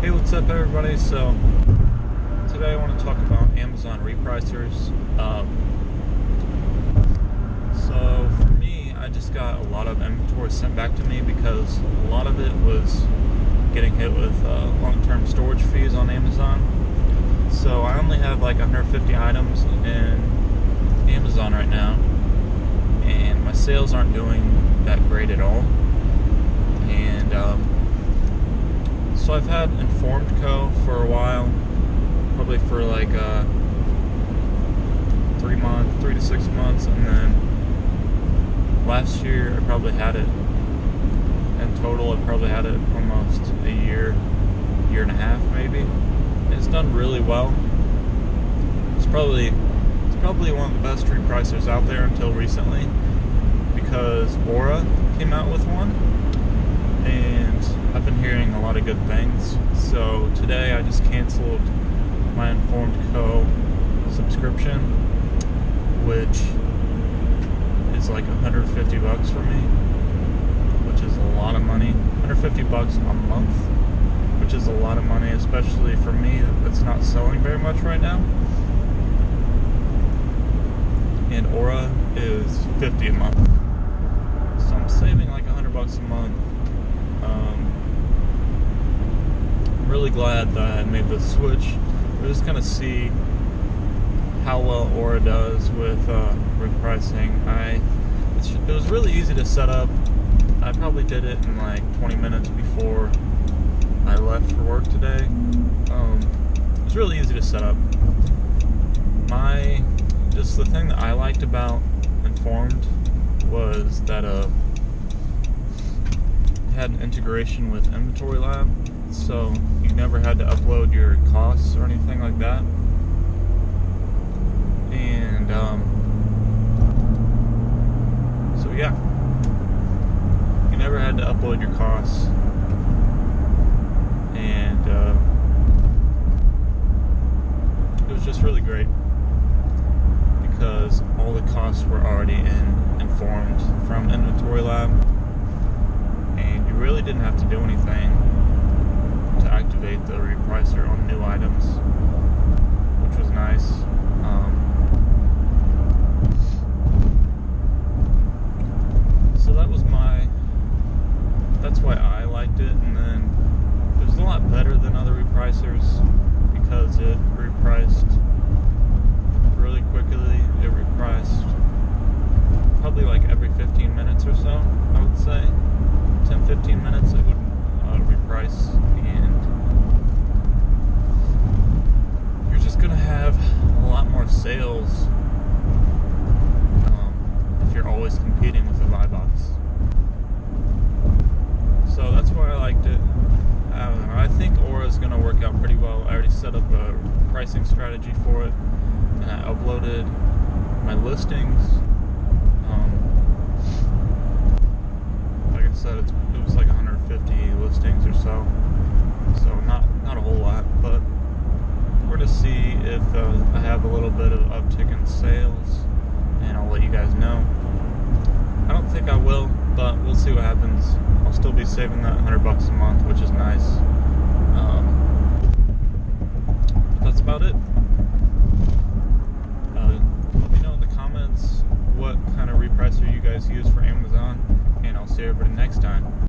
Hey, what's up everybody? So today I want to talk about Amazon repricers. So for me, I just got a lot of inventory sent back to me because a lot of it was getting hit with long-term storage fees on Amazon. So I only have like 150 items in Amazon right now, and my sales aren't doing that great at all. And so I've had Informed Co. for a while, probably for like 3 to 6 months, and then last year I probably had it, in total I probably had it almost a year and a half maybe. And it's done really well. It's probably one of the best repricers out there until recently, because Aura came out with one, and I've been hearing a lot of good things. So today I just canceled my Informed Co. subscription, which is like $150 for me, which is a lot of money. $150 a month, which is a lot of money, especially for me that's not selling very much right now. And Aura is $50 a month, so I'm saving like $100 a month. I'm really glad that I made this switch. We're just gonna see how well Aura does with repricing. It was really easy to set up. I probably did it in like 20 minutes before I left for work today. It was really easy to set up. Just the thing that I liked about Informed was that it had an integration with Inventory Lab, so you never had to upload your costs or anything like that. And so yeah, you never had to upload your costs, and it was just really great because all the costs were already informed from Inventory Lab, and you really didn't have to do anything to activate the repricer on new items, which was nice. So that's why I liked it. And then it was a lot better than other repricers because it repriced really quickly. It repriced probably like every 15 minutes or so, I would say. 10-15 minutes it would reprice, and you're just gonna have a lot more sales if you're always competing with a buy box. So that's why I liked it. I don't know, I think Aura is gonna work out pretty well. I already set up a pricing strategy for it, and I uploaded my listings. Like I said, it was like 150 listings or so, not a whole lot, but we're to see if I have a little bit of uptick in sales, and I'll let you guys know. I don't think I will, but we'll see what happens. I'll still be saving that $100 a month, which is nice. That's about it. Let me know in the comments what kind of repricer you guys use for Amazon, and I'll see everybody next time.